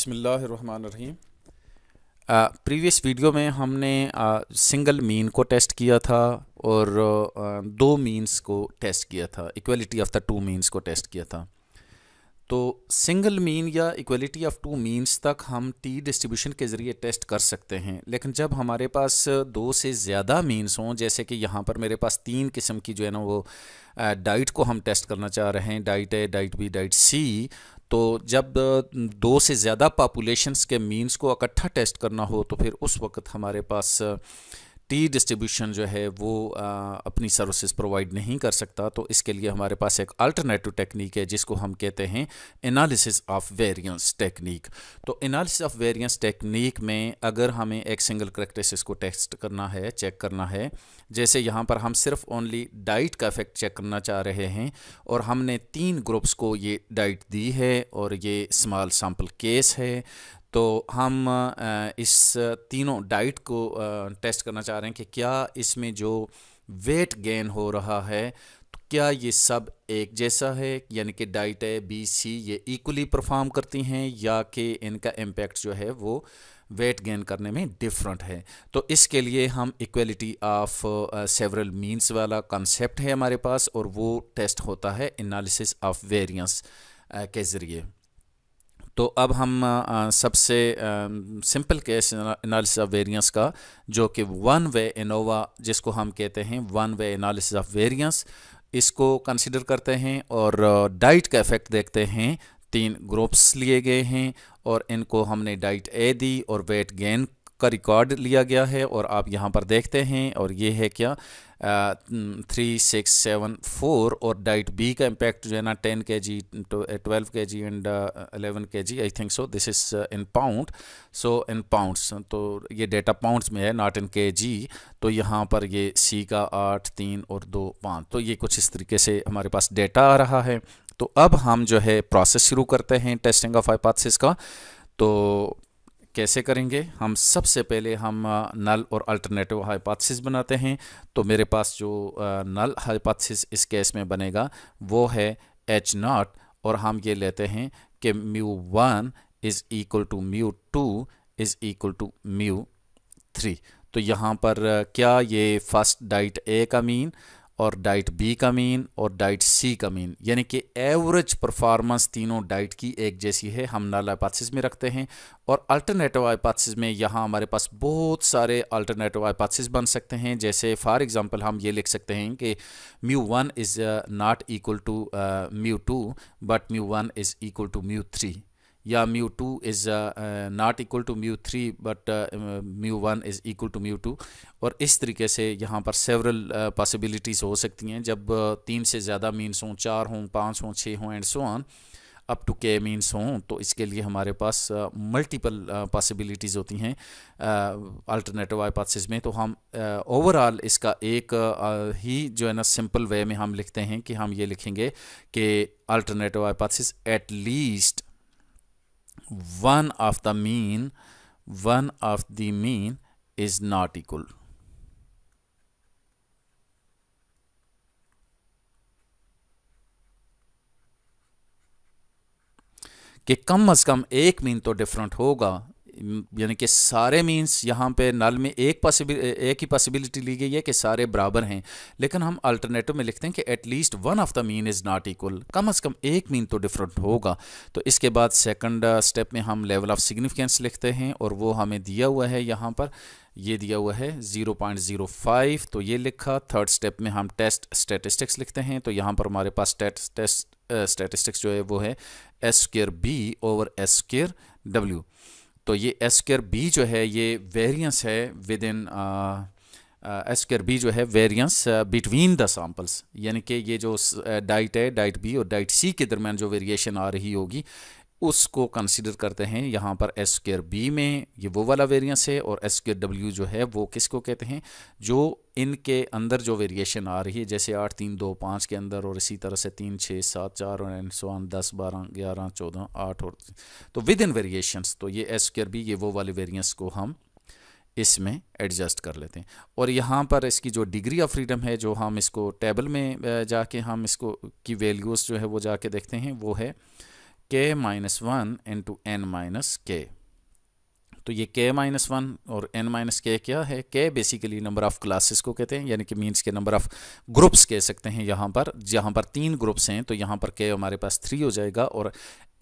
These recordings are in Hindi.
बिस्मिल्लाहिर्रहमानिर्रहीम। प्रीवियस वीडियो में हमने सिंगल मीन को टेस्ट किया था और दो मीन्स को टेस्ट किया था, equality of the two means को टेस्ट किया था। तो सिंगल मीन या इक्वलिटी ऑफ टू मीन्स तक हम टी डिस्ट्रीब्यूशन के ज़रिए टेस्ट कर सकते हैं, लेकिन जब हमारे पास दो से ज़्यादा मीन्स हों, जैसे कि यहाँ पर मेरे पास तीन किस्म की जो है ना वो डाइट को हम टेस्ट करना चाह रहे हैं, डाइट ए, डाइट बी, डाइट सी। तो जब दो से ज़्यादा पॉपुलेशंस के मीन्स को इकट्ठा टेस्ट करना हो तो फिर उस वक्त हमारे पास टी डिस्ट्रीब्यूशन जो है वो अपनी सर्विसेज प्रोवाइड नहीं कर सकता। तो इसके लिए हमारे पास एक अल्टरनेटिव टेक्निक है जिसको हम कहते हैं एनालिसिस ऑफ वेरिएंस टेक्निक। तो एनालिसिस ऑफ वेरिएंस टेक्निक में अगर हमें एक सिंगल करैक्टरिस्टिक्स को टेस्ट करना है, चेक करना है, जैसे यहाँ पर हम सिर्फ ओनली डाइट का इफेक्ट चेक करना चाह रहे हैं और हमने तीन ग्रुप्स को ये डाइट दी है और ये स्मॉल सैम्पल केस है, तो हम इस तीनों डाइट को टेस्ट करना चाह रहे हैं कि क्या इसमें जो वेट गेन हो रहा है तो क्या ये सब एक जैसा है, यानी कि डाइट ए, बी, सी ये इक्वली परफॉर्म करती हैं या कि इनका इम्पैक्ट जो है वो वेट गेन करने में डिफरेंट है। तो इसके लिए हम इक्वलिटी ऑफ सेवरल मीन्स वाला कंसेप्ट है हमारे पास और वो टेस्ट होता है एनालिसिस ऑफ वेरिएंस के ज़रिए। तो अब हम सबसे simple case analysis of variance का, जो कि वन वे एनोवा जिसको हम कहते हैं one way analysis of variance, इसको कंसिडर करते हैं और डाइट का इफेक्ट देखते हैं। तीन ग्रुप्स लिए गए हैं और इनको हमने डाइट ए दी और वेट गेन का रिकॉर्ड लिया गया है और आप यहाँ पर देखते हैं और ये है क्या 3, 6, 7, 4 और डाइट बी का इम्पैक्ट जो है ना 10 kg, 12 kg and 11 kg I think so, this is in pound, so in pounds, तो ये डेटा पाउंड्स में है नॉट इन kg। तो यहाँ पर ये सी का 8, 3 और 2, 5, तो ये कुछ इस तरीके से हमारे पास डेटा आ रहा है। तो अब हम जो है प्रोसेस शुरू करते हैं टेस्टिंग ऑफ हाइपोथेसिस का। तो कैसे करेंगे? हम सबसे पहले हम नल और अल्टरनेटिव हाइपोथेसिस बनाते हैं। तो मेरे पास जो नल हाइपोथेसिस इस केस में बनेगा वो है H0 और हम ये लेते हैं कि μ1 is equal to μ2 is equal to μ3। तो यहाँ पर क्या ये फर्स्ट डाइट ए का मीन और डाइट बी का मीन और डाइट सी का मीन, यानी कि एवरेज परफॉर्मेंस तीनों डाइट की एक जैसी है, हम नल हाइपोथेसिस में रखते हैं। और अल्टरनेटिव हाइपोथेसिस में यहाँ हमारे पास बहुत सारे अल्टरनेटिव हाइपोथेसिस बन सकते हैं। जैसे फॉर एग्जांपल हम ये लिख सकते हैं कि μ1 is not equal to μ2 but μ1 is equal to μ3, या μ2 is not equal to μ3 but μ1 is equal to μ2। और इस तरीके से यहाँ पर सेवरल पॉसिबिलिटीज़ हो सकती हैं जब तीन से ज़्यादा मीन्स हों, 4 हों, 5 हों, 6 हों and so on up to K means हों। तो इसके लिए हमारे पास मल्टीपल पॉसिबिलिटीज़ होती हैं अल्टरनेटिव हाइपोथेसिस में। तो हम ओवरऑल इसका एक ही जो है ना सिंपल वे में हम लिखते हैं कि हम ये लिखेंगे कि alternative hypothesis at least one of the mean is not equal। कि कम से कम एक मीन तो डिफरेंट होगा, यानी कि सारे मीन्स यहाँ पे नल में एक ही पॉसिबिलिटी ली गई है कि सारे बराबर हैं, लेकिन हम अल्टरनेटिव में लिखते हैं कि at least one of the mean is not equal, कम से कम एक मीन तो डिफरेंट होगा। तो इसके बाद सेकंड स्टेप में हम लेवल ऑफ सिग्निफिकेंस लिखते हैं और वो हमें दिया हुआ है, यहाँ पर ये दिया हुआ है 0.05, तो ये लिखा। थर्ड स्टेप में हम टेस्ट स्टैटिस्टिक्स लिखते हैं। तो यहाँ पर हमारे पास टेस्ट स्टैटिस्टिक्स जो है वो है S²B ओवर S²W। तो ये S²B जो है ये वेरिएंस है विद इन S²B जो है वेरिएंस बिटवीन द सैम्पल्स, यानी कि ये जो डाइट है, डाइट बी और डाइट सी के दरमियान जो वेरिएशन आ रही होगी उसको कंसीडर करते हैं। यहाँ पर S²B में ये वो वाला वेरिएंस है और S²W जो है वो किसको कहते हैं, जो इनके अंदर जो वेरिएशन आ रही है, जैसे 8, 3, 2, 5 के अंदर और इसी तरह से 3, 6, 7, 4 और एंड सो ऑन 10, 12, 11, 14, 8 और तो विद इन वेरिएशंस। तो ये S²B ये वो वाले वेरिएंस को हम इसमें एडजस्ट कर लेते हैं। और यहाँ पर इसकी जो डिग्री ऑफ फ्रीडम है, जो हम इसको टेबल में जाके हम इसको की वैल्यूज़ जो है वो जाके देखते हैं, वो है k-1 इंटू n माइनस के। तो ये k-1 और n माइनस के क्या है? k basically number of classes को कहते हैं, यानी कि मीन्स के नंबर ऑफ़ ग्रुप्स कह सकते हैं। यहाँ पर जहाँ पर 3 ग्रुप्स हैं तो यहाँ पर k हमारे पास 3 हो जाएगा। और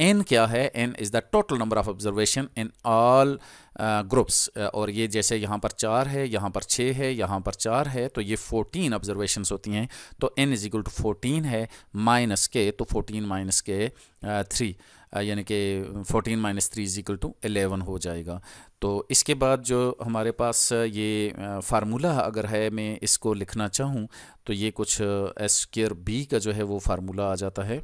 n क्या है? n is the total number of observation in all groups. और ये जैसे यहाँ पर 4 है, यहाँ पर 6 है, यहाँ पर 4 है, तो ये 14 ऑब्जर्वेशंस होती हैं। तो n इज इक्वल टू 14 है माइनस के, तो 14 माइनस के 3, यानी कि 14 माइनस 3 इज इक्वल टू 11 हो जाएगा। तो इसके बाद जो हमारे पास ये फार्मूला अगर है, मैं इसको लिखना चाहूँ तो ये कुछ एस स्क्वायर बी का जो है वो फार्मूला आ जाता है।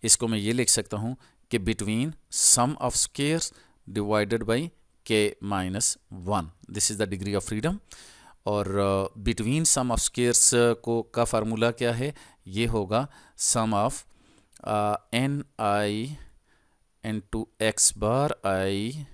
इसको मैं ये लिख सकता हूँ कि between sum of squares divided by k-1, this is the degree of freedom. और बिटवीन सम ऑफ स्क्वायर्स को का फार्मूला क्या है? ये होगा sum of ni into X bar I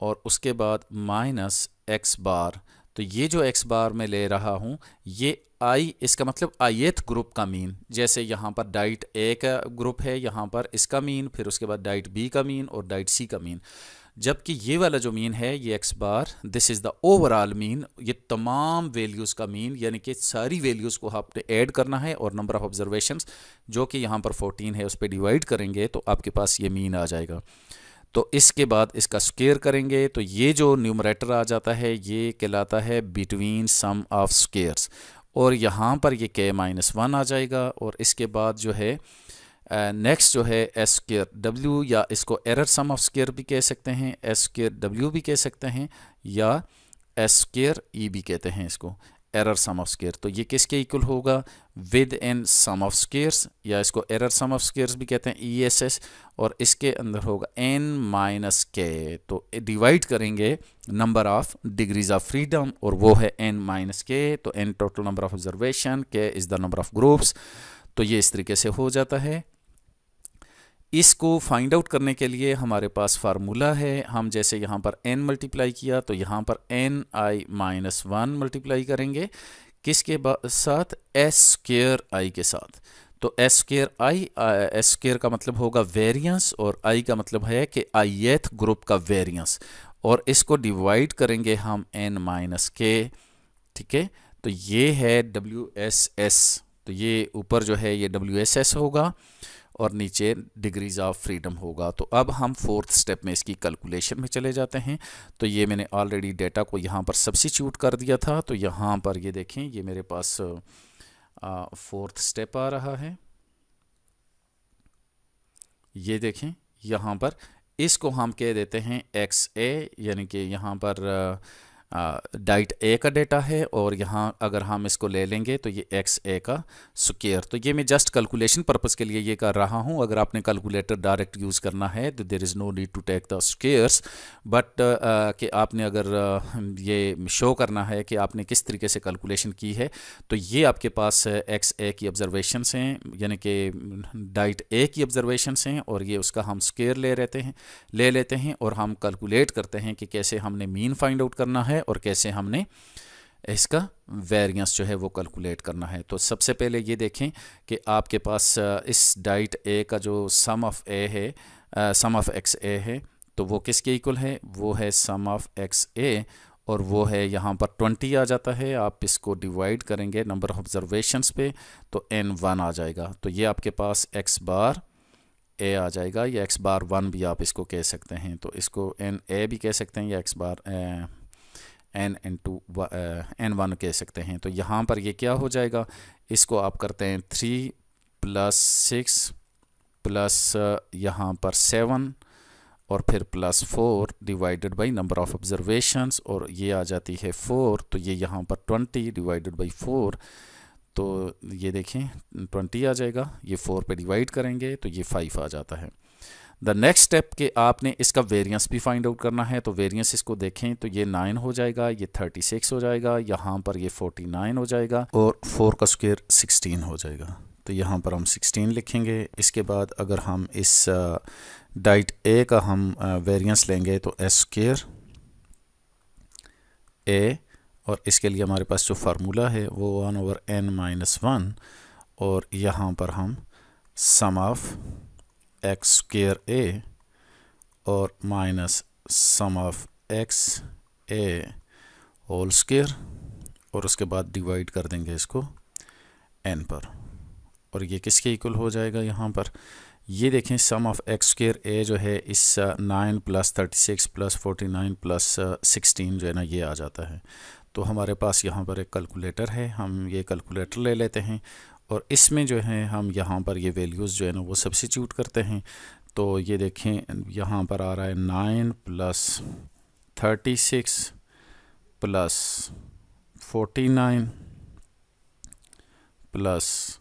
और उसके बाद माइनस एक्स बार। तो ये जो एक्स बार मैं ले रहा हूँ ये आई, इसका मतलब ith ग्रुप का मीन। जैसे यहाँ पर डाइट ए का ग्रुप है, यहाँ पर इसका मीन, फिर उसके बाद डाइट बी का मीन और डाइट सी का मीन। जबकि ये वाला जो मीन है ये x bar, this is the overall mean, ये तमाम वैल्यूज़ का मीन, यानी कि सारी वैल्यूज़ को आपने ऐड करना है और नंबर ऑफ़ ऑब्जर्वेशंस जो कि यहाँ पर 14 है उस पर डिवाइड करेंगे तो आपके पास ये मीन आ जाएगा। तो इसके बाद इसका स्क्वायर करेंगे तो ये जो न्यूमरेटर आ जाता है ये कहलाता है बिटवीन सम ऑफ स्क्वायर्स। और यहाँ पर ये k-1 आ जाएगा। और इसके बाद जो है नेक्स्ट जो है एस स्क्वायर डब्ल्यू, या इसको एरर सम ऑफ स्क्वायर भी कह सकते हैं, एस स्क्वायर डब्ल्यू भी कह सकते हैं, या एस स्क्वायर ई भी कहते हैं इसको, एरर सम ऑफ स्क्वायर। तो ये किसके इक्वल होगा? Within sum of squares, या इसको एरर सम ऑफ स्क्वायर्स भी कहते हैं ESS। और इसके अंदर होगा n माइनस के। तो डिवाइड करेंगे number of degrees of freedom और वो है n माइनस के। तो n total number of observation, k is the number of groups. तो ये इस तरीके से हो जाता है। इसको फाइंड आउट करने के लिए हमारे पास फार्मूला है। हम जैसे यहाँ पर n मल्टीप्लाई किया तो यहाँ पर ni माइनस 1 मल्टीप्लाई करेंगे किसके साथ? एस स्क्वायर आई के साथ। तो एस स्क्वायर आई, एस स्क्वायर का मतलब होगा वेरिएंस और आई का मतलब है कि ith ग्रुप का वेरिएंस। और इसको डिवाइड करेंगे हम n माइनस के, ठीक है। तो ये है WSS। तो ये ऊपर जो है ये WSS होगा और नीचे डिग्रीज ऑफ फ्रीडम होगा। तो अब हम 4th स्टेप में इसकी कैलकुलेशन में चले जाते हैं। तो ये मैंने ऑलरेडी डेटा को यहाँ पर सब्स्टिट्यूट कर दिया था। तो यहाँ पर ये देखें, ये मेरे पास 4th स्टेप आ रहा है। ये देखें यहाँ पर इसको हम कह देते हैं XA, यानी कि यहाँ पर डाइट ए का डेटा है और यहाँ अगर हम इसको ले लेंगे तो ये XA का स्क्वायर। तो ये मैं जस्ट कैलकुलेशन पर्पस के लिए ये कर रहा हूँ। अगर आपने कैलकुलेटर डायरेक्ट यूज़ करना है तो there is no need to take the squares, but कि आपने अगर ये शो करना है कि आपने किस तरीके से कैलकुलेशन की है, तो ये आपके पास XA की ऑब्जर्वेशंस हैं, यानी कि डाइट ए की ऑब्जर्वेशंस हैं, और ये उसका हम स्क्वायर ले लेते हैं और हम कैलकुलेट करते हैं कि कैसे हमने मीन फाइंड आउट करना है और कैसे हमने इसका वेरिएंस जो है वो कैलकुलेट करना है। तो सबसे पहले ये देखें कि आपके पास इस डाइट ए का जो सम ऑफ ए है, सम ऑफ XA है, तो वो किसके इक्वल है? वो है सम ऑफ XA और वो है यहाँ पर 20 आ जाता है। आप इसको डिवाइड करेंगे नंबर ऑफ ऑब्जर्वेशंस पे तो n1 आ जाएगा। तो ये आपके पास x बार a आ जाएगा, या x बार 1 भी आप इसको कह सकते हैं। तो इसको NA भी कह सकते हैं या x बार n इंटू n1 कह सकते हैं। तो यहाँ पर ये क्या हो जाएगा? इसको आप करते हैं 3 + 6 प्लस यहाँ पर 7 और फिर plus 4 divided by number of observations, और ये आ जाती है 4। तो ये यहाँ पर 20 डिवाइडेड बाई 4, तो ये देखें 20 आ जाएगा। ये 4 पे डिवाइड करेंगे तो ये 5 आ जाता है। द नेक्स्ट स्टेप के आपने इसका वेरिएंस भी फाइंड आउट करना है। तो वेरिएंस इसको देखें तो ये 9 हो जाएगा, ये 36 हो जाएगा, यहाँ पर ये 49 हो जाएगा और 4 का स्क्वायर 16 हो जाएगा। तो यहाँ पर हम 16 लिखेंगे। इसके बाद अगर हम इस डाइट ए का हम वेरिएंस लेंगे तो एस स्क्वायर ए, और इसके लिए हमारे पास जो फार्मूला है वो 1/n - 1, और यहाँ पर हम sum of X square A और minus sum of X A whole square, और उसके बाद डिवाइड कर देंगे इसको n पर, और ये किसके इक्वल हो जाएगा यहाँ पर। ये देखें सम ऑफ एक्स स्क्वेयर ए जो है इस 9 + 36 + 49 + 16 जो है ना ये आ जाता है। तो हमारे पास यहाँ पर एक कैलकुलेटर है, हम ये कैलकुलेटर ले लेते हैं और इसमें जो है हम यहाँ पर ये वैल्यूज़ जो है ना वो सब्स्टिट्यूट करते हैं। तो ये देखें यहाँ पर आ रहा है 9 + 36 + 49 +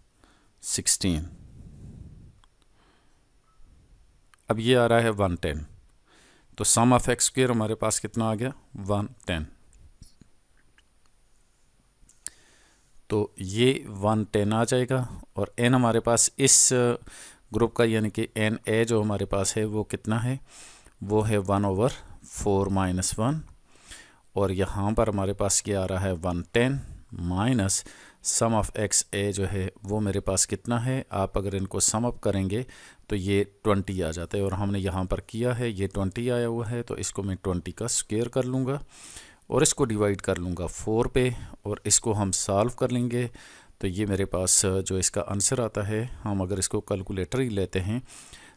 16, अब ये आ रहा है 110। तो सम ऑफ एक्स स्क्वेयर हमारे पास कितना आ गया 110। तो ये 110 आ जाएगा और n हमारे पास इस ग्रुप का यानी कि एन ए जो हमारे पास है वो कितना है, वो है 1/4 - 1, और यहाँ पर हमारे पास ये आ रहा है 110 माइनस सम ऑफ एक्स ए जो है वो मेरे पास कितना है, आप अगर इनको सम अप करेंगे तो ये 20 आ जाता है, और हमने यहाँ पर किया है ये 20 आया हुआ है, तो इसको मैं 20 का स्क्वायर कर लूँगा और इसको डिवाइड कर लूँगा 4 पे, और इसको हम सॉल्व कर लेंगे। तो ये मेरे पास जो इसका आंसर आता है, हम अगर इसको कैलकुलेटर ही लेते हैं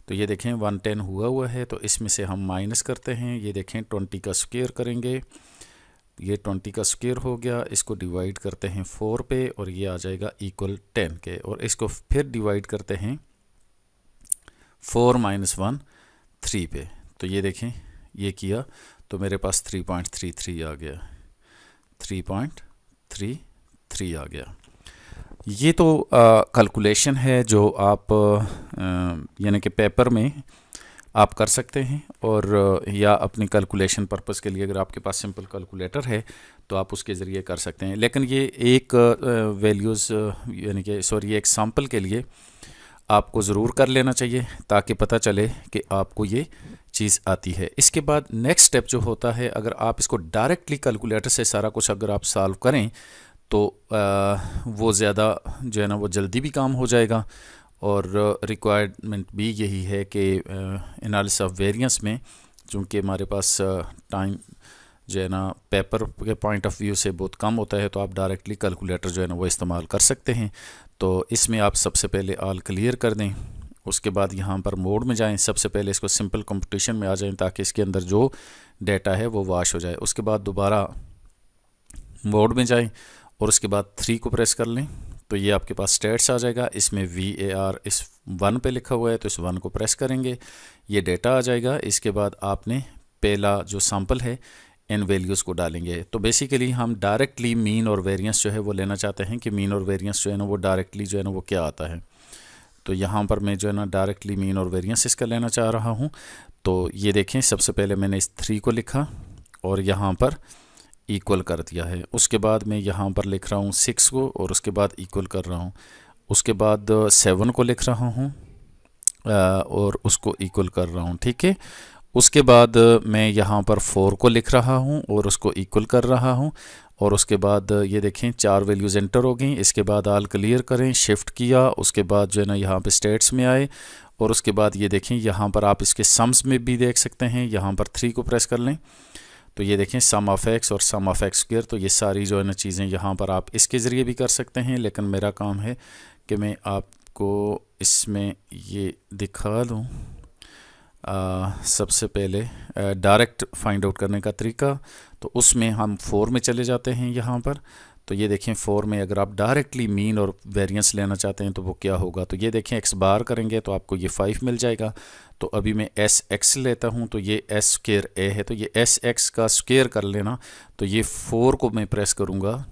तो ये देखें 110 हुआ है, तो इसमें से हम माइनस करते हैं, ये देखें 20 का स्क्वायर करेंगे, ये 20 का स्क्वायर हो गया, इसको डिवाइड करते हैं 4 पे और ये आ जाएगा इक्वल 10 के, और इसको फिर डिवाइड करते हैं 4 - 1 3 पे। तो ये देखें ये किया तो मेरे पास 3.33 आ गया, 3.33 आ गया। ये तो कैलकुलेशन है जो आप यानी कि पेपर में आप कर सकते हैं, और या अपनी कैलकुलेशन पर्पस के लिए अगर आपके पास सिंपल कैलकुलेटर है तो आप उसके ज़रिए कर सकते हैं। लेकिन ये एक वैल्यूज़ यानी कि सॉरी एक सैम्पल के लिए आपको ज़रूर कर लेना चाहिए ताकि पता चले कि आपको ये चीज़ आती है। इसके बाद नेक्स्ट स्टेप जो होता है, अगर आप इसको डायरेक्टली कैलकुलेटर से सारा कुछ अगर आप सॉल्व करें तो वो ज़्यादा जो है ना वो जल्दी भी काम हो जाएगा, और रिक्वायरमेंट भी यही है कि एनालिसिस ऑफ वेरिएंस में चूँकि हमारे पास टाइम जो है ना पेपर के पॉइंट ऑफ व्यू से बहुत कम होता है, तो आप डायरेक्टली कैलकुलेटर जो है ना वो इस्तेमाल कर सकते हैं। तो इसमें आप सबसे पहले ऑल क्लियर कर दें, उसके बाद यहाँ पर मोड में जाएं, सबसे पहले इसको सिंपल कंप्यूटेशन में आ जाएं ताकि इसके अंदर जो डेटा है वो वॉश हो जाए। उसके बाद दोबारा मोड में जाएं और उसके बाद 3 को प्रेस कर लें, तो ये आपके पास स्टेट्स आ जाएगा, इसमें VAR इस 1 पे लिखा हुआ है, तो इस 1 को प्रेस करेंगे, ये डेटा आ जाएगा। इसके बाद आपने पहला जो सैंपल है इन वैल्यूज़ को डालेंगे। तो बेसिकली हम डायरेक्टली मीन और वेरिएंस जो है वो लेना चाहते हैं कि मीन और वेरिएंस जो है ना वो डायरेक्टली जो है ना वो क्या आता है। तो यहाँ पर मैं जो है ना डायरेक्टली मीन और वेरिएंस इसका लेना चाह रहा हूँ। तो ये देखें सबसे पहले मैंने इस 3 को लिखा और यहाँ पर इक्वल कर दिया है, उसके बाद मैं यहाँ पर लिख रहा हूँ 6 को और उसके बाद इक्वल कर रहा हूँ, उसके बाद 7 को लिख रहा हूँ और उसको इक्वल कर रहा हूँ, ठीक है। उसके बाद मैं यहाँ पर 4 को लिख रहा हूँ और उसको इक्वल कर रहा हूँ, और उसके बाद ये देखें 4 वैल्यूज़ एंटर हो गई। इसके बाद ऑल क्लियर करें, शिफ्ट किया, उसके बाद जो है ना यहाँ पे स्टेट्स में आए, और उसके बाद ये देखें यहाँ पर आप इसके सम्स में भी देख सकते हैं, यहाँ पर 3 को प्रेस कर लें तो ये देखें सम ऑफ एक्स और सम ऑफ एक्स स्क्वायर। तो ये सारी जो है ना चीज़ें यहाँ पर आप इसके ज़रिए भी कर सकते हैं, लेकिन मेरा काम है कि मैं आपको इसमें ये दिखा दूँ। सबसे पहले डायरेक्ट फाइंड आउट करने का तरीका, तो उसमें हम 4 में चले जाते हैं यहाँ पर। तो ये देखें 4 में अगर आप डायरेक्टली मीन और वेरिएंस लेना चाहते हैं तो वो क्या होगा, तो ये देखें x बार करेंगे तो आपको ये 5 मिल जाएगा। तो अभी मैं SX लेता हूँ, तो ये S स्क्वायर A है, तो ये SX का स्क्वायर कर लेना, तो ये 4 को मैं प्रेस करूँगा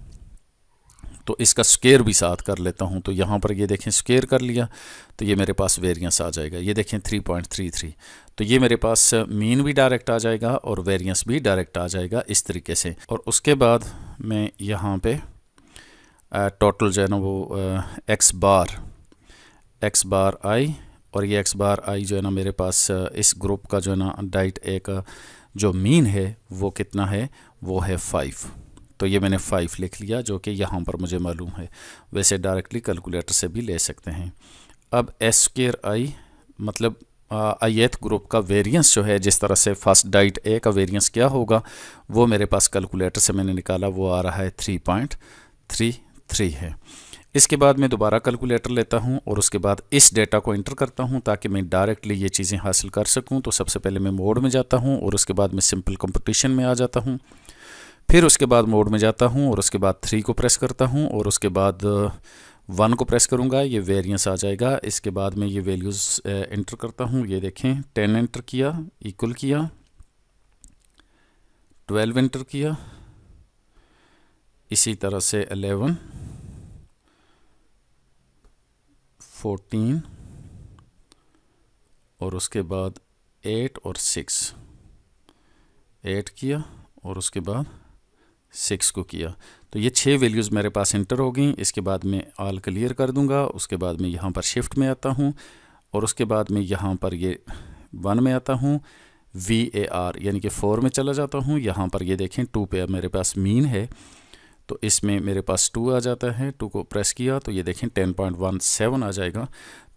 तो इसका स्क्वायर भी साथ कर लेता हूँ। तो यहाँ पर ये देखें स्क्वायर कर लिया, तो ये मेरे पास वेरिएंस आ जाएगा, ये देखें 3.33। तो ये मेरे पास मीन भी डायरेक्ट आ जाएगा और वेरिएंस भी डायरेक्ट आ जाएगा इस तरीके से। और उसके बाद मैं यहाँ पे टोटल जो है ना वो एक्स बार आई, और ये एक्स बार आई जो है ना मेरे पास इस ग्रुप का जो है ना डाइट ए का जो मीन है वो कितना है, वो है 5। तो ये मैंने 5 लिख लिया जो कि यहाँ पर मुझे मालूम है, वैसे डायरेक्टली कैलकुलेटर से भी ले सकते हैं। अब S स्क्वायर आई मतलब ith ग्रुप का वेरिएंस जो है, जिस तरह से फर्स्ट डाइट ए का वेरिएंस क्या होगा वो मेरे पास कैलकुलेटर से मैंने निकाला, वो आ रहा है 3.33 है। इसके बाद मैं दोबारा कैलकुलेटर लेता हूं और उसके बाद इस डेटा को इंटर करता हूं ताकि मैं डायरेक्टली ये चीज़ें हासिल कर सकूं। तो सबसे पहले मैं मोड में जाता हूं और उसके बाद मैं सिंपल कंपटीशन में आ जाता हूं, फिर उसके बाद मोड में जाता हूं और उसके बाद 3 को प्रेस करता हूं और उसके बाद 1 को प्रेस करूंगा, ये वेरिएंस आ जाएगा। इसके बाद मैं ये वैल्यूज़ इंटर करता हूं, ये देखें 10 इंटर किया, इक्वल किया, 12 इंटर किया, इसी तरह से 11, 14 और उसके बाद 8 और 6, 8 किया और उसके बाद 6 को किया। तो ये 6 वैल्यूज़ मेरे पास इंटर हो गई। इसके बाद मैं ऑल क्लियर कर दूंगा, उसके बाद मैं यहाँ पर शिफ्ट में आता हूँ और उसके बाद मैं यहाँ पर ये 1 में आता हूँ, VAR यानी कि 4 में चला जाता हूँ। यहाँ पर ये देखें 2 पे मेरे पास मीन है, तो इसमें मेरे पास 2 आ जाता है। 2 को प्रेस किया तो ये देखें 10.17 आ जाएगा।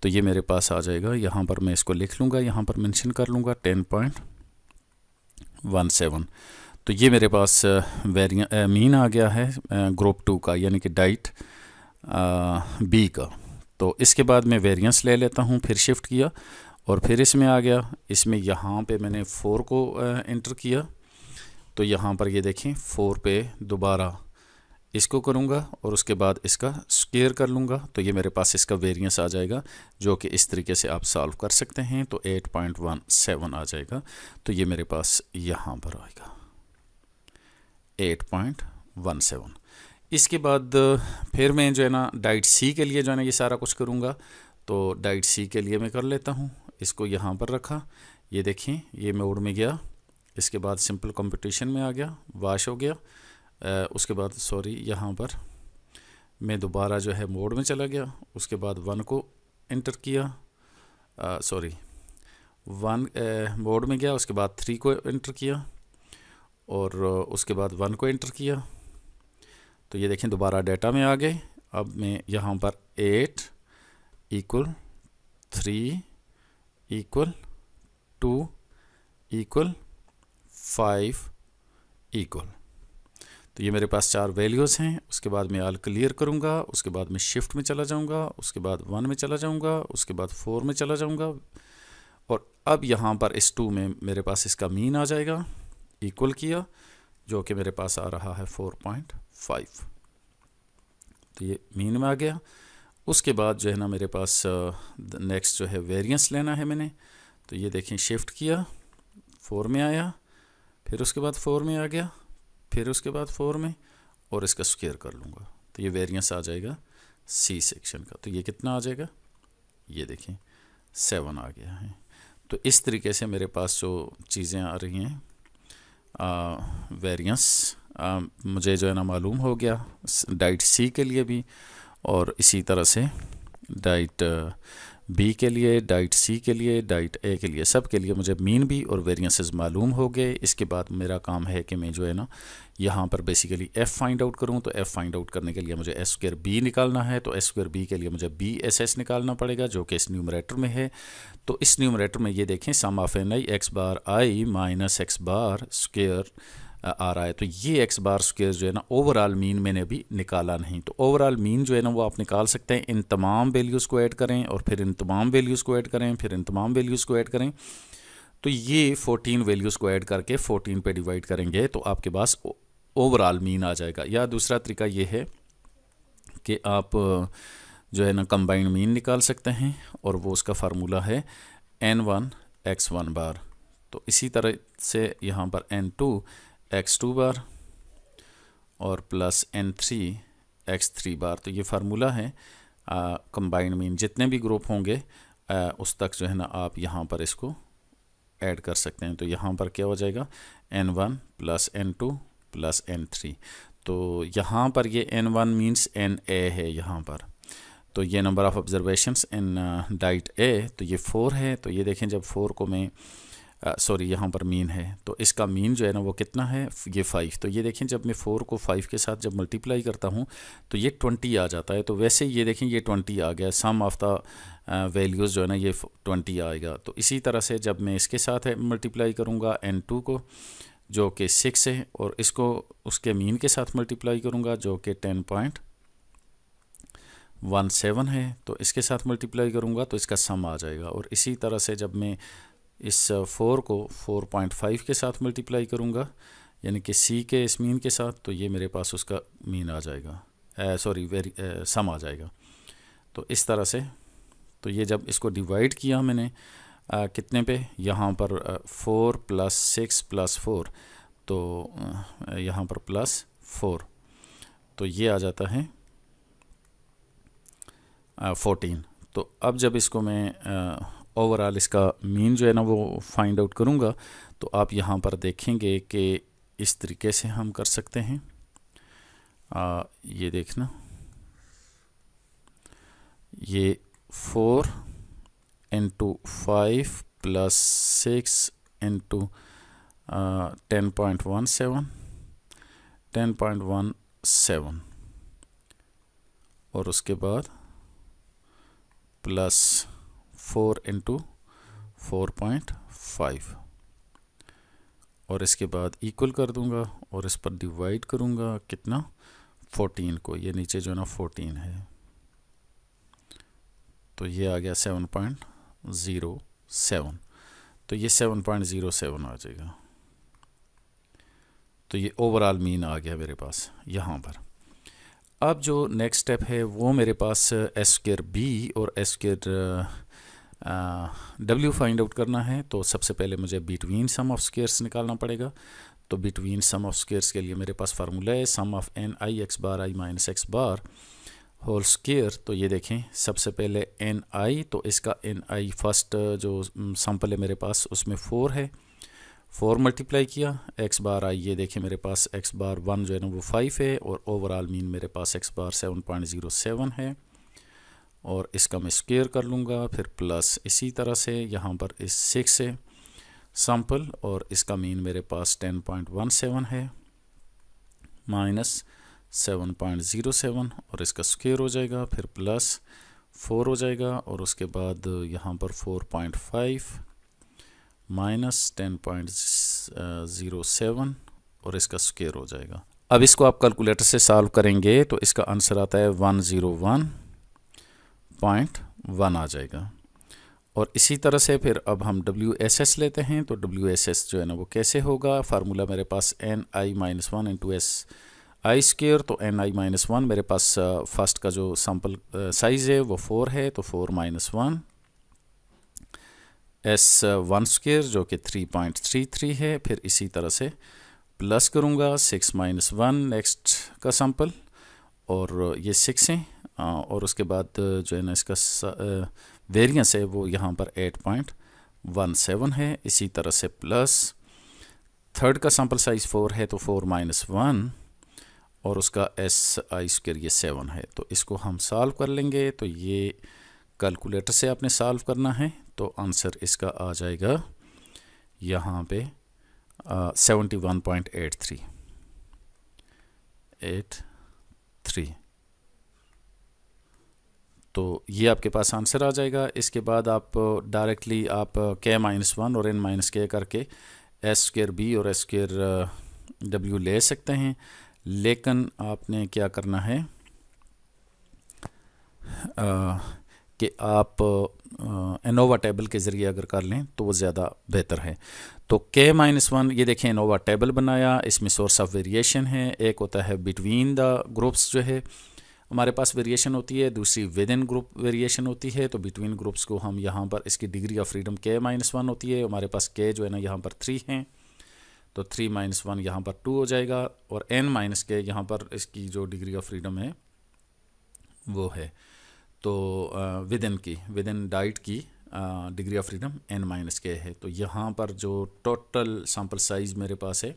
तो ये मेरे पास आ जाएगा, यहाँ पर मैं इसको लिख लूँगा, यहाँ पर मेंशन कर लूँगा 10.17। तो ये मेरे पास मीन आ गया है ग्रुप 2 का, यानी कि डाइट बी का। तो इसके बाद मैं वेरिएंस ले लेता हूँ, फिर शिफ्ट किया और फिर इसमें आ गया। इसमें यहाँ पे मैंने 4 को इंटर किया, तो यहाँ पर ये देखें 4 पे दोबारा इसको करूँगा और उसके बाद इसका स्क्वायर कर लूँगा, तो ये मेरे पास इसका वेरिएंस आ जाएगा, जो कि इस तरीके से आप सॉल्व कर सकते हैं। तो 8.17 आ जाएगा। तो ये मेरे पास यहाँ पर आएगा 8.17। इसके बाद फिर मैं जो है ना डाइट सी के लिए जो है ना ये सारा कुछ करूँगा। तो डाइट सी के लिए मैं कर लेता हूँ, इसको यहाँ पर रखा, ये देखें ये मोड में गया, इसके बाद सिंपल कंपटीशन में आ गया, वाश हो गया। उसके बाद सॉरी यहाँ पर मैं दोबारा जो है मोड में चला गया, उसके बाद 1 को इंटर किया, सॉरी 1 मोड में गया, उसके बाद 3 को इंटर किया और उसके बाद 1 को इंटर किया। तो ये देखें दोबारा डेटा में आ गए। अब मैं यहाँ पर 8 इक्वल 3 इक्वल 2 इक्वल 5 इक्वल, तो ये मेरे पास 4 वैल्यूज़ हैं। उसके बाद मैं ऑल क्लियर करूँगा, उसके बाद मैं शिफ्ट में चला जाऊँगा, उसके बाद 1 में चला जाऊँगा, उसके बाद 4 में चला जाऊँगा और अब यहाँ पर इस 2 में मेरे पास इसका मीन आ जाएगा, इक्वल किया, जो कि मेरे पास आ रहा है 4.5। तो ये मीन में आ गया। उसके बाद जो है ना मेरे पास नेक्स्ट जो है वेरिएंस लेना है मैंने। तो ये देखें शिफ्ट किया, 4 में आया, फिर उसके बाद 4 में आ गया, फिर उसके बाद 4 में और इसका स्क्वायर कर लूँगा। तो ये वेरिएंस आ जाएगा सी सेक्शन का। तो ये कितना आ जाएगा, ये देखें 7 आ गया है। तो इस तरीके से मेरे पास जो चीज़ें आ रही हैं वेरिएंस मुझे जो है ना मालूम हो गया डाइट सी के लिए भी, और इसी तरह से डाइट बी के लिए, डाइट सी के लिए, डाइट ए के लिए, सब के लिए मुझे मीन भी और वेरिएंसेस मालूम हो गए। इसके बाद मेरा काम है कि मैं जो है ना यहाँ पर बेसिकली एफ़ फाइंड आउट करूँ। तो एफ़ फाइंड आउट करने के लिए मुझे एस स्क्वायर बी निकालना है। तो एस स्क्वायर बी के लिए मुझे बी एस एस निकालना पड़ेगा, जो कि इस न्यूमरेटर में है। तो इस न्यूमरेटर में ये देखें sum of N I X bar I minus X bar square आ रहा है। तो ये एक्स बार स्क्वायर जो है ना ओवरऑल मीन मैंने अभी निकाला नहीं। तो ओवरऑल मीन जो है ना वो आप निकाल सकते हैं, इन तमाम वैल्यूज़ को ऐड करें और फिर इन तमाम वैल्यूज़ को ऐड करें, फिर इन तमाम वैल्यूज़ को ऐड करें। तो ये 14 वैल्यूज़ को ऐड करके 14 पे डिवाइड करेंगे तो आपके पास ओवरऑल मीन आ जाएगा। या दूसरा तरीका ये है कि आप जो है ना कंबाइंड मीन निकाल सकते हैं और वो उसका फार्मूला है n1 x1 बार। तो इसी तरह से यहाँ पर n2 x2 बार और प्लस n3 x3 बार। तो ये फार्मूला है कंबाइंड मीन, जितने भी ग्रुप होंगे उस तक जो है ना आप यहाँ पर इसको ऐड कर सकते हैं। तो यहाँ पर क्या हो जाएगा n1 plus n2 plus n3। तो यहाँ पर ये n1 मीन्स na है यहाँ पर। तो ये number of observations in diet A, तो ये 4 है। तो ये देखें जब 4 को मैं सॉरी यहाँ पर मीन है, तो इसका मीन जो है ना वो कितना है, ये 5। तो ये देखें जब मैं 4 को 5 के साथ जब मल्टीप्लाई करता हूँ तो ये 20 आ जाता है। तो वैसे ये देखें ये 20 आ गया, सम ऑफ द वैल्यूज़ जो है ना ये 20 आएगा। तो इसी तरह से जब मैं इसके साथ मल्टीप्लाई करूँगा n2 को जो कि 6 है, और इसको उसके मीन के साथ मल्टीप्लाई करूँगा जो कि 10.17 है, तो इसके साथ मल्टीप्लाई करूँगा तो इसका सम आ जाएगा। और इसी तरह से जब मैं इस 4 को 4.5 के साथ मल्टीप्लाई करूँगा यानी कि सी के इस मीन के साथ, तो ये मेरे पास उसका मीन आ जाएगा, सम आ जाएगा। तो इस तरह से, तो ये जब इसको डिवाइड किया मैंने कितने पे, यहाँ पर 4 + 6 + 4, तो यहाँ पर +4, तो ये आ जाता है 14। तो अब जब इसको मैं ओवरऑल इसका मीन जो है ना वो फाइंड आउट करूँगा, तो आप यहाँ पर देखेंगे कि इस तरीके से हम कर सकते हैं। ये देखना, ये 4 × 5 + 6 × 10.17 और उसके बाद +4 × 4.5 और इसके बाद इक्वल कर दूंगा और इस पर डिवाइड करूंगा कितना, 14 को। ये नीचे जो है ना 14 है, तो ये आ गया 7.07। तो ये 7.07 आ जाएगा। तो ये ओवरऑल मीन आ गया मेरे पास यहाँ पर। अब जो नेक्स्ट स्टेप है वो मेरे पास S²B और S² W फाइंड आउट करना है। तो सबसे पहले मुझे बिटवीन सम ऑफ स्क्वेयर्स निकालना पड़ेगा। तो बिटवीन सम ऑफ स्क्वेयर्स के लिए मेरे पास फार्मूला है sum of ni x bar i minus x bar whole square. तो ये देखें सबसे पहले ni, तो इसका ni फर्स्ट जो सैम्पल है मेरे पास उसमें 4 है, 4 मल्टीप्लाई किया x बार i, ये देखें मेरे पास x बार 1 जो है ना वो 5 है और ओवरऑल मीन मेरे पास x बार 7.07 है और इसका मैं स्क्वेयर कर लूँगा, फिर प्लस इसी तरह से यहाँ पर इस 6 है सैम्पल और इसका मीन मेरे पास 10.17 है माइनस 7.07 और इसका स्क्वेयर हो जाएगा, फिर प्लस 4 हो जाएगा और उसके बाद यहाँ पर 4.5 माइनस 10.07 और इसका स्क्वेयर हो जाएगा। अब इसको आप कैलकुलेटर से सॉल्व करेंगे तो इसका आंसर आता है 101.1 आ जाएगा। और इसी तरह से फिर अब हम WSS लेते हैं। तो WSS जो है ना वो कैसे होगा, फार्मूला मेरे पास ni माइनस 1 इंटू SI²। तो ni माइनस 1 मेरे पास फर्स्ट का जो सैम्पल साइज़ है वो 4 है, तो 4 माइनस 1 S1² जो कि 3.33 है, फिर इसी तरह से प्लस करूँगा 6 माइनस 1 नेक्स्ट का सैम्पल और ये 6 है और उसके बाद जो है ना इसका वेरिएंस है वो यहाँ पर 8.17 है। इसी तरह से प्लस थर्ड का सैम्पल साइज़ 4 है तो 4 माइनस 1 और उसका SI² ये 7 है। तो इसको हम सॉल्व कर लेंगे। तो ये कैलकुलेटर से आपने सॉल्व करना है, तो आंसर इसका आ जाएगा यहाँ पे 71.83। तो ये आपके पास आंसर आ जाएगा। इसके बाद आप डायरेक्टली आप k-1 और n-k करके S²B और S²W ले सकते हैं, लेकिन आपने क्या करना है कि आप एनोवा टेबल के ज़रिए अगर कर लें तो वो ज़्यादा बेहतर है। तो k-1 ये देखें एनोवा टेबल बनाया, इसमें सोर्स ऑफ वेरिएशन है। एक होता है बिटवीन द ग्रुप्स जो है हमारे पास वेरिएशन होती है, दूसरी विद इन ग्रुप वेरिएशन होती है। तो बिटवीन ग्रुप्स को हम यहाँ पर इसकी डिग्री ऑफ फ्रीडम k-1 होती है, हमारे पास k जो है ना यहाँ पर 3 है, तो 3 - 1 यहाँ पर 2 हो जाएगा और n-k यहाँ पर इसकी जो डिग्री ऑफ फ्रीडम है वो है तो विद इन डाइट की डिग्री ऑफ फ्रीडम n-k है। तो यहाँ पर जो टोटल सैम्पल साइज़ मेरे पास है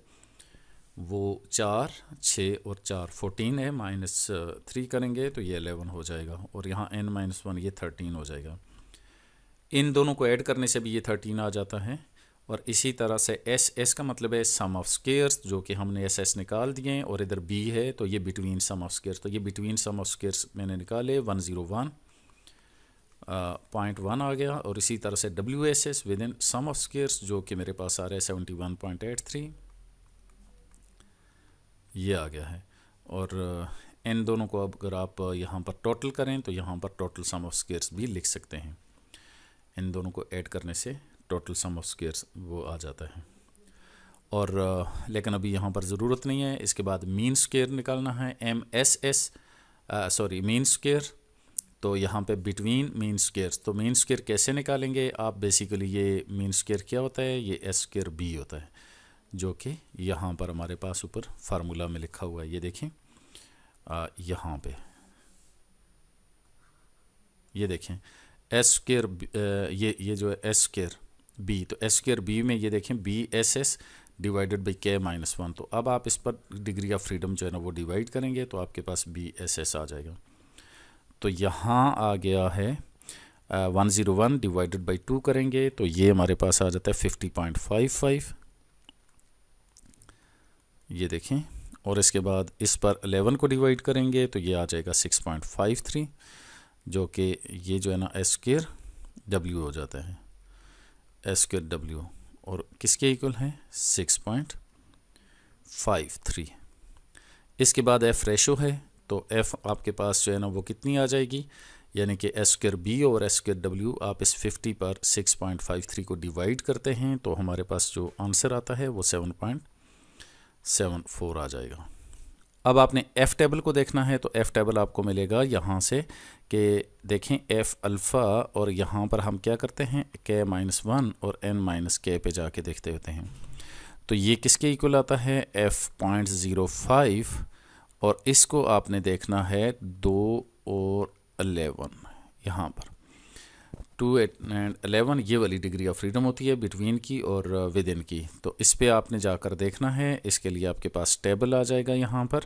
वो 4, 6 और 4 14 है, -3 करेंगे तो ये 11 हो जाएगा और यहाँ n-1 ये 13 हो जाएगा। इन दोनों को ऐड करने से भी ये 13 आ जाता है और इसी तरह से एस का मतलब है सम ऑफ स्क्वेयर्स, जो कि हमने एस निकाल दिए हैं, और इधर बी है तो ये बिटवीन सम ऑफ स्क्वेयर्स, तो ये बिटवीन सम ऑफ स्क्वेयर्स मैंने निकाले 101.1 आ गया। और इसी तरह से W S S within sum of squares जो कि मेरे पास आ रहा है 71.83, ये आ गया है। और इन दोनों को अगर आप यहाँ पर टोटल करें तो यहाँ पर टोटल सम ऑफ स्क्वेयर्स भी लिख सकते हैं। इन दोनों को ऐड करने से टोटल सम ऑफ स्क्वेयर्स वो आ जाता है। और लेकिन अभी यहाँ पर ज़रूरत नहीं है। इसके बाद मीन स्क्वेयर निकालना है, मीन स्क्वेयर। तो यहाँ पे बिटवीन मीन स्क्वेयर्स, तो मीन स्क्वेयर कैसे निकालेंगे आप? बेसिकली ये मीन स्क्वेयर क्या होता है, ये एस स्क्वेयर बी होता है, जो कि यहाँ पर हमारे पास ऊपर फार्मूला में लिखा हुआ है। ये देखें यहाँ पे ये देखें एस स्क्वेयर, ये जो है एस स्क्वेयर बी, तो एस स्क्वेयर बी में ये देखें B S S divided by K minus 1। तो अब आप इस पर डिग्री ऑफ फ्रीडम जो है ना वो डिवाइड करेंगे तो आपके पास बी एस एस आ जाएगा। तो यहाँ आ गया है 101 डिवाइडेड बाई 2 करेंगे तो ये हमारे पास आ जाता है 50.55, ये देखें। और इसके बाद इस पर 11 को डिवाइड करेंगे तो ये आ जाएगा 6.53, जो कि ये जो है ना एस स्क्वेयर डब्ल्यू हो जाता है, एस स्क्वेयर डब्ल्यू, और किसके इक्वल है 6.53। इसके बाद एफ रेशो है, तो एफ आपके पास जो है ना वो कितनी आ जाएगी, यानी कि एस स्क्वेयर बी और एस स्क्वेयर डब्ल्यू, आप इस 50 पर 6.53 को डिवाइड करते हैं तो हमारे पास जो आंसर आता है वो 7.74 आ जाएगा। अब आपने एफ़ टेबल को देखना है, तो एफ़ टेबल आपको मिलेगा यहाँ से कि देखें एफ़ अल्फ़ा, और यहाँ पर हम क्या करते हैं के माइनस 1 और एन माइनस के पे जाके देखते होते हैं। तो ये किसके इक्वल आता है एफ़ 0.05, और इसको आपने देखना है 2 और 11, यहाँ पर 2 एंड 11 ये वाली डिग्री ऑफ फ्रीडम होती है बिटवीन की और विद इन की। तो इस पे आपने जाकर देखना है, इसके लिए आपके पास टेबल आ जाएगा यहाँ पर।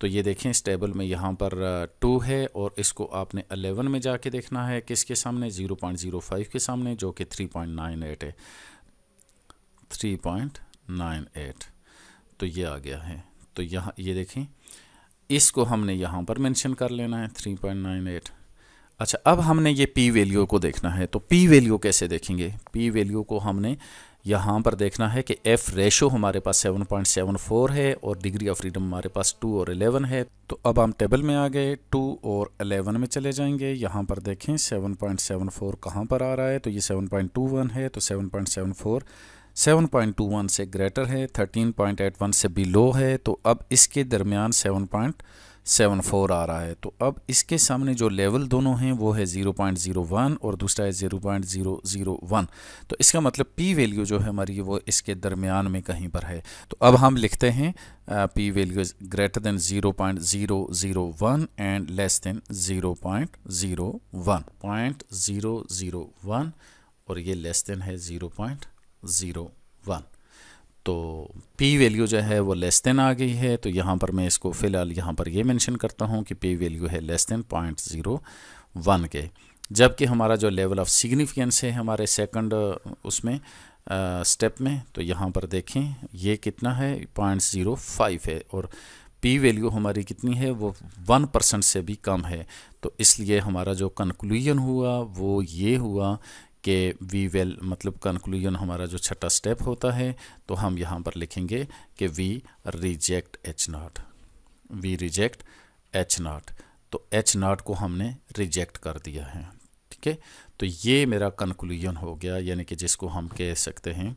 तो ये देखें इस टेबल में यहाँ पर 2 है और इसको आपने 11 में जाके देखना है, किसके सामने 0.05 के सामने, जो कि 3.98 है, 3.98। तो ये आ गया है। तो यहाँ ये देखें इसको हमने यहाँ पर मेंशन कर लेना है 3.98। अच्छा, अब हमने ये पी वैल्यू को देखना है। तो पी वैल्यू कैसे देखेंगे? पी वैल्यू को हमने यहाँ पर देखना है कि एफ रेशो हमारे पास 7.74 है और डिग्री ऑफ फ्रीडम हमारे पास 2 और 11 है। तो अब हम टेबल में आ गए, 2 और 11 में चले जाएंगे। यहाँ पर देखें 7.74 कहाँ पर आ रहा है, तो ये 7.21 है। तो 7.74 7.21 से ग्रेटर है, 13.81 से बिलो है। तो अब इसके दरमियान 7.74 आ रहा है। तो अब इसके सामने जो लेवल दोनों हैं वो है 0.01 और दूसरा है 0.001। तो इसका मतलब पी वैल्यू जो है हमारी वो इसके दरमियान में कहीं पर है। तो अब हम लिखते हैं P value is greater than 0.001 and less than 0.01, 0.001 और ये लेस देन है 0.01। तो पी वैल्यू जो है वो लेस देन आ गई है। तो यहाँ पर मैं इसको फ़िलहाल यहाँ पर ये मेंशन करता हूँ कि पी वैल्यू है लेस देन 0.01 के, जबकि हमारा जो लेवल ऑफ सिग्निफिकेंस है हमारे सेकंड उसमें स्टेप में, तो यहाँ पर देखें ये कितना है 0.05 है और पी वैल्यू हमारी कितनी है वो 1% से भी कम है। तो इसलिए हमारा जो कंक्लूजन हुआ वो ये हुआ कि वी वेल, मतलब कंक्लूजन हमारा जो छठा स्टेप होता है, तो हम यहाँ पर लिखेंगे कि we reject H naught, we reject H not. तो एच नॉट को हमने रिजेक्ट कर दिया है, ठीक है। तो ये मेरा कंक्लूजन हो गया, यानी कि जिसको हम कह सकते हैं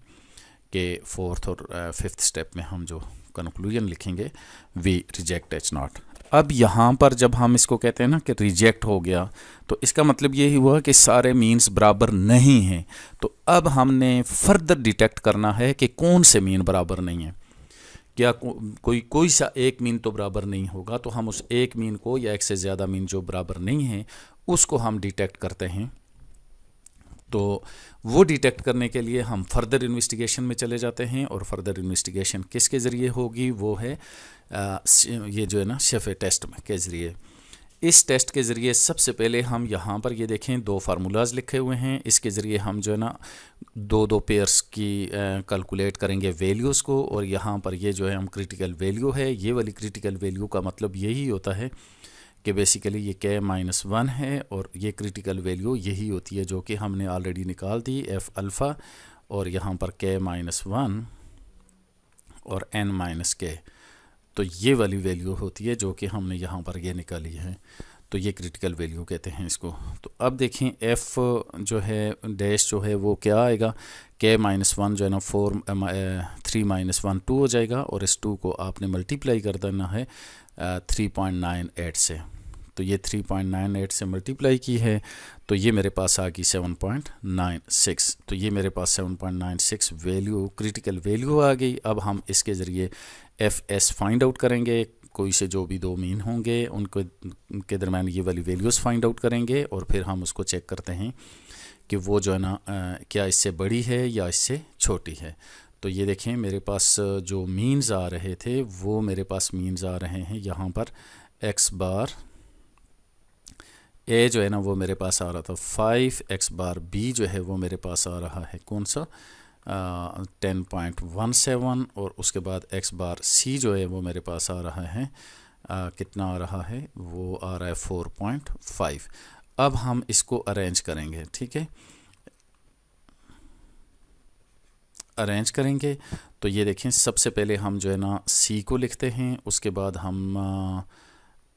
कि फोर्थ और फिफ्थ स्टेप में हम जो कंक्लूजन लिखेंगे वी रिजेक्ट एच नॉट। अब यहाँ पर जब हम इसको कहते हैं ना कि रिजेक्ट हो गया, तो इसका मतलब ये हुआ कि सारे मीन्स बराबर नहीं हैं। तो अब हमने फर्दर डिटेक्ट करना है कि कौन से मीन बराबर नहीं है। क्या कोई सा एक मीन तो बराबर नहीं होगा, तो हम उस एक मीन को या एक से ज़्यादा मीन जो बराबर नहीं है उसको हम डिटेक्ट करते हैं। तो वो डिटेक्ट करने के लिए हम फर्दर इन्वेस्टिगेशन में चले जाते हैं, और फर्दर इन्वेस्टिगेशन किसके ज़रिए होगी, वो है ये जो है ना शेफे टेस्ट में के ज़रिए। इस टेस्ट के ज़रिए सबसे पहले हम यहाँ पर ये देखें दो फार्मूलाज लिखे हुए हैं, इसके ज़रिए हम जो है ना दो पेयर्स की कैलकुलेट करेंगे वैल्यूज़ को, और यहाँ पर ये जो है हम क्रिटिकल वैल्यू है, ये वाली क्रिटिकल वैल्यू का मतलब यही होता है कि बेसिकली ये k-1 है, और ये क्रिटिकल वैल्यू यही होती है जो कि हमने ऑलरेडी निकाल दी एफ अल्फ़ा, और यहाँ पर k-1 और n-k, तो ये वाली वैल्यू होती है जो कि हमने यहाँ पर ये निकाली है, तो ये क्रिटिकल वैल्यू कहते हैं इसको। तो अब देखें एफ जो है डैश जो है वो क्या आएगा, k-1 जो है ना 3-1 2 हो जाएगा, और इस 2 को आपने मल्टीप्लाई कर देना है 3.98 से, तो ये 3.98 से मल्टीप्लाई की है, तो ये मेरे पास आ गई 7.96, तो ये मेरे पास 7.96 वैल्यू क्रिटिकल वैल्यू आ गई। अब हम इसके ज़रिए एफ एस फाइंड आउट करेंगे, कोई से जो भी दो मीन होंगे उनके दरम्यान ये वाली वैल्यूज़ फाइंड आउट करेंगे, और फिर हम उसको चेक करते हैं कि वो जो है ना क्या इससे बड़ी है या इससे छोटी है। तो ये देखें मेरे पास जो मीन्स आ रहे थे वो मेरे पास मीन्स आ रहे हैं यहाँ पर एक्स बार ए जो है ना वो मेरे पास आ रहा था 5, एक्स बार बी जो है वो मेरे पास आ रहा है कौन सा 10.17, और उसके बाद एक्स बार सी जो है वो मेरे पास आ रहा है कितना आ रहा है, वो आ रहा है 4.5। अब हम इसको अरेंज करेंगे, ठीक है, अरेंज करेंगे। तो ये देखें सबसे पहले हम जो है ना सी को लिखते हैं, उसके बाद हम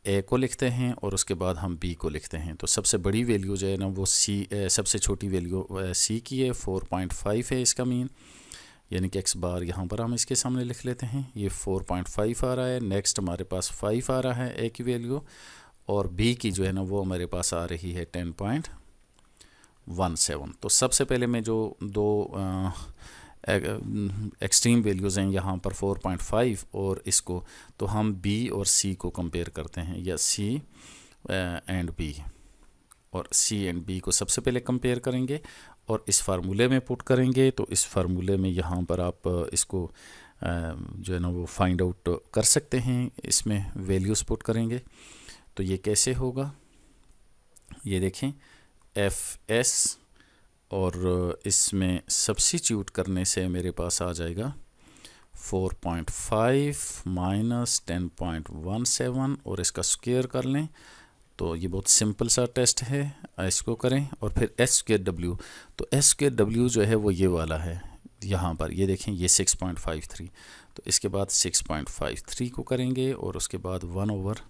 ए को लिखते हैं, और उसके बाद हम बी को लिखते हैं। तो सबसे बड़ी वैल्यू जो है ना वो सी, सबसे छोटी वैल्यू सी की है, 4.5 है इसका मीन, यानी कि एक्स बार यहाँ पर हम इसके सामने लिख लेते हैं, ये 4.5 आ रहा है। नेक्स्ट हमारे पास 5 आ रहा है ए की वैल्यू, और बी की जो है ना वो हमारे पास आ रही है 10.17। तो सबसे पहले मैं जो दो एक्सट्रीम वैल्यूज़ हैं यहाँ पर 4.5 और इसको, तो हम बी और सी को कंपेयर करते हैं, या सी एंड बी, और सी एंड बी को सबसे पहले कंपेयर करेंगे और इस फार्मूले में पुट करेंगे। तो इस फार्मूले में यहाँ पर आप इसको जो है ना वो फाइंड आउट कर सकते हैं, इसमें वैल्यूज़ पुट करेंगे। तो ये कैसे होगा, ये देखें एफ एस, और इसमें सब्स्टिट्यूट करने से मेरे पास आ जाएगा 4.5 माइनस 10.17, और इसका स्क्वायर कर लें। तो ये बहुत सिंपल सा टेस्ट है, इसको करें। और फिर एस स्क्वायर डब्ल्यू, तो एस स्क्वायर डब्ल्यू जो है वो ये वाला है यहाँ पर, ये देखें ये 6.53, तो इसके बाद 6.53 को करेंगे, और उसके बाद 1 ओवर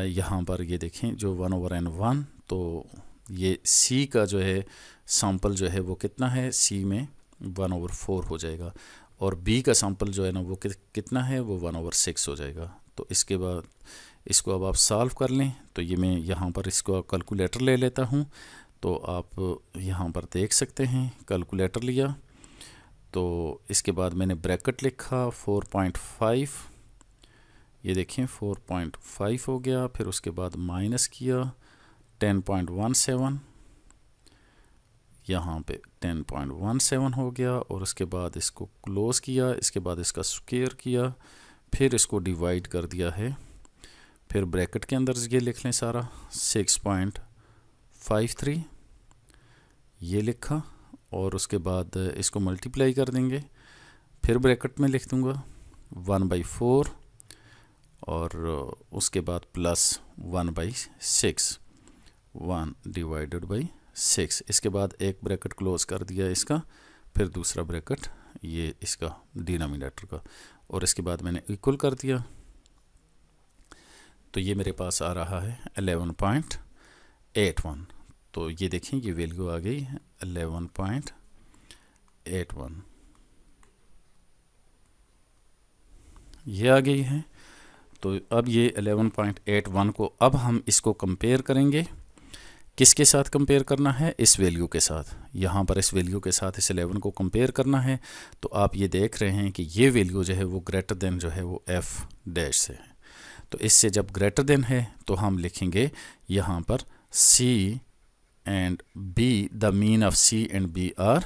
यहाँ पर ये देखें जो 1 ओवर n1, तो ये C का जो है सैंपल जो है वो कितना है, C में 1 ओवर 4 हो जाएगा, और B का सैंपल जो है ना वो कितना है, वो 1 ओवर 6 हो जाएगा। तो इसके बाद इसको अब आप सॉल्व कर लें। तो ये मैं यहाँ पर इसको कैलकुलेटर ले लेता हूँ, तो आप यहाँ पर देख सकते हैं कैलकुलेटर लिया, तो इसके बाद मैंने ब्रैकेट लिखा 4.5, ये देखें 4.5 हो गया, फिर उसके बाद माइनस किया 10.17, यहाँ पे 10.17 हो गया, और उसके बाद इसको क्लोज किया, इसके बाद इसका स्क्वायर किया, फिर इसको डिवाइड कर दिया है, फिर ब्रैकेट के अंदर ये लिख लें सारा 6.53 ये लिखा, और उसके बाद इसको मल्टीप्लाई कर देंगे, फिर ब्रैकेट में लिख दूंगा 1/4, और उसके बाद प्लस 1/6, 1 डिवाइडेड बाई 6। इसके बाद एक ब्रैकेट क्लोज कर दिया इसका, फिर दूसरा ब्रैकेट ये इसका डिनोमिनेटर का, और इसके बाद मैंने इक्वल कर दिया। तो ये मेरे पास आ रहा है 11.81। तो ये देखें ये वैल्यू आ गई 11.81, ये आ गई है। तो अब ये 11.81 को अब हम इसको कंपेयर करेंगे, किसके साथ कंपेयर करना है, इस वैल्यू के साथ, यहाँ पर इस वैल्यू के साथ इस 11 को कंपेयर करना है। तो आप ये देख रहे हैं कि ये वैल्यू जो है वो ग्रेटर देन जो है वो एफ डैश से है। तो इससे जब ग्रेटर देन है तो हम लिखेंगे यहाँ पर C and B, the mean of C and B are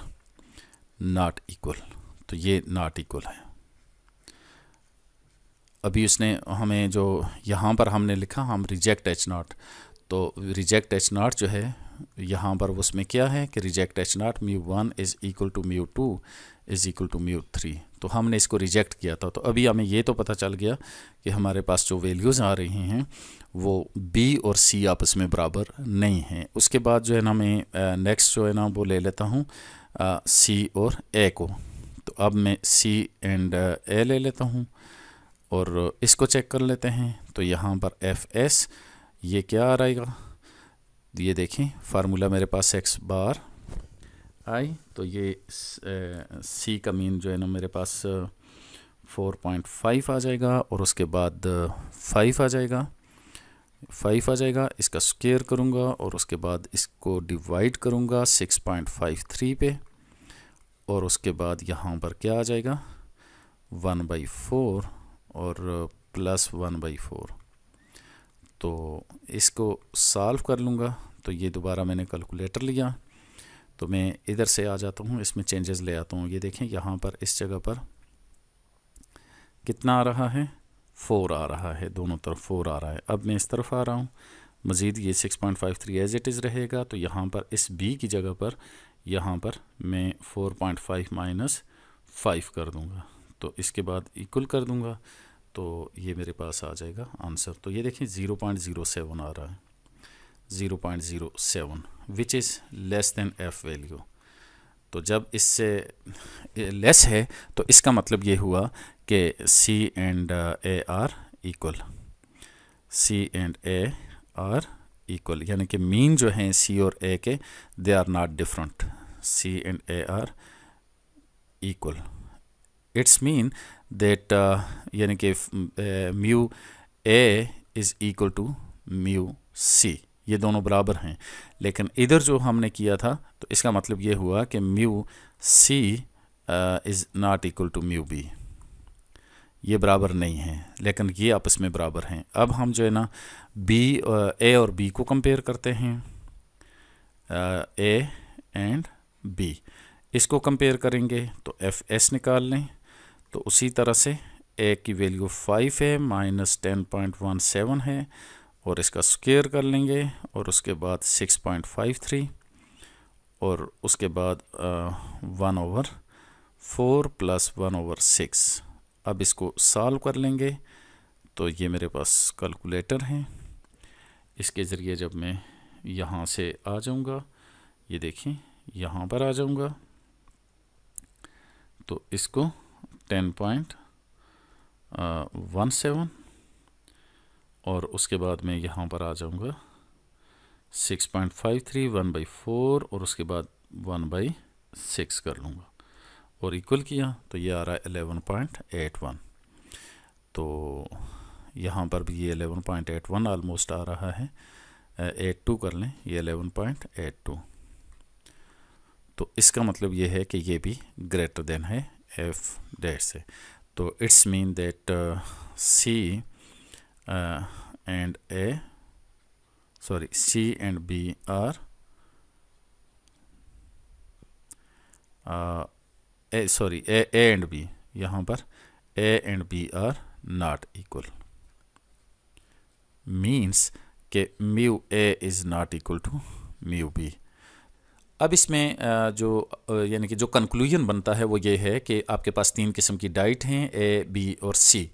not equal. तो ये नॉट इक्वल है। अभी उसने हमें जो यहाँ पर हमने लिखा हम रिजेक्ट एच नॉट, तो रिजेक्ट एच नॉट जो है यहाँ पर उसमें क्या है कि reject H not μ1 is equal to μ2 is equal to μ3, तो हमने इसको रिजेक्ट किया था। तो अभी हमें ये तो पता चल गया कि हमारे पास जो वैल्यूज़ आ रही हैं वो B और C आपस में बराबर नहीं हैं। उसके बाद जो है ना मैं नेक्स्ट जो है ना वो ले लेता हूँ C और A को। तो अब मैं C एंड A ले लेता हूँ और इसको चेक कर लेते हैं। तो यहाँ पर FS ये क्या आ रहेगा, ये देखें फार्मूला मेरे पास x बार आई, तो ये C का मीन जो है ना मेरे पास 4.5 आ जाएगा और उसके बाद 5 आ जाएगा, 5 आ जाएगा। इसका स्क्वायर करूँगा और उसके बाद इसको डिवाइड करूँगा 6.53 पे और उसके बाद यहाँ पर क्या आ जाएगा 1/4 और प्लस 1/4। तो इसको सॉल्व कर लूँगा। तो ये दोबारा मैंने कैलकुलेटर लिया, तो मैं इधर से आ जाता हूँ, इसमें चेंजेस ले आता हूँ। ये देखें यहाँ पर इस जगह पर कितना आ रहा है 4 आ रहा है, दोनों तरफ 4 आ रहा है। अब मैं इस तरफ आ रहा हूँ, मज़ीद ये 6.53 एज इट इज़ रहेगा। तो यहाँ पर इस b की जगह पर यहाँ पर मैं 4.5 माइनस 5 कर दूँगा, तो इसके बाद इक्वल कर दूँगा, तो ये मेरे पास आ जाएगा आंसर। तो ये देखें 0.07 आ रहा है, 0.07 which is less than f value. तो जब इससे लेस है तो इसका मतलब ये हुआ कि C and A are equal, C and A are equal, यानी कि मीन जो हैं C और A के they are not different, C and A are equal. It's mean that यानी कि mu A is equal to mu C, ये दोनों बराबर हैं। लेकिन इधर जो हमने किया था तो इसका मतलब ये हुआ कि mu C is not equal to mu B, ये बराबर नहीं है, लेकिन ये आपस में बराबर हैं। अब हम जो है ना A और B को कंपेयर करते हैं, A एंड B, इसको कंपेयर करेंगे तो FS निकाल लें। तो उसी तरह से A की वैल्यू 5 है, माइनस 10.17 है और इसका स्क्वायर कर लेंगे और उसके बाद 6.53 और उसके बाद 1/4 प्लस 1/6। अब इसको सॉल्व कर लेंगे। तो ये मेरे पास कैलकुलेटर है, इसके ज़रिए जब मैं यहाँ से आ जाऊँगा, ये देखिए यहाँ पर आ जाऊँगा, तो इसको 10.17 और उसके बाद मैं यहाँ पर आ जाऊँगा 6.53 1/4 और उसके बाद 1/6 कर लूँगा और इक्वल किया तो ये आ रहा है 11.81। तो यहाँ पर भी ये 11.81 ऑलमोस्ट आ रहा है, 82 कर लें, ये 11.82। तो इसका मतलब ये है कि ये भी ग्रेटर देन है f डैश से। तो it's mean that C and A, sorry, C and B are A and B, यहाँ पर A and B are not equal, means कि mu A is not equal to mu B। अब इसमें जो यानी कि जो कंक्लूजन बनता है वो ये है कि आपके पास 3 किस्म की डाइट हैं, A, B और C।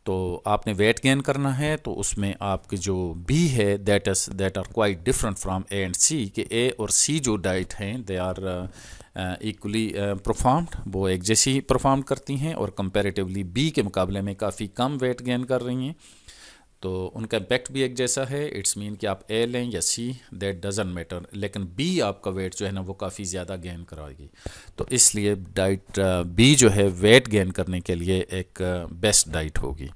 तो आपने वेट गेन करना है तो उसमें आपके जो B है that are quite different from A and C, कि A और C जो डाइट हैं दे आर इक्वली परफॉर्म्ड, वो एक जैसी परफॉर्म करती हैं और कंपैरेटिवली B के मुकाबले में काफ़ी कम वेट गेन कर रही हैं। तो उनका इम्पैक्ट भी एक जैसा है। इट्स मीन कि आप A लें या C, दैट डजंट मैटर, लेकिन B आपका वेट जो है ना वो काफ़ी ज़्यादा गेन कराएगी। तो इसलिए डाइट B जो है वेट गेन करने के लिए एक बेस्ट डाइट होगी।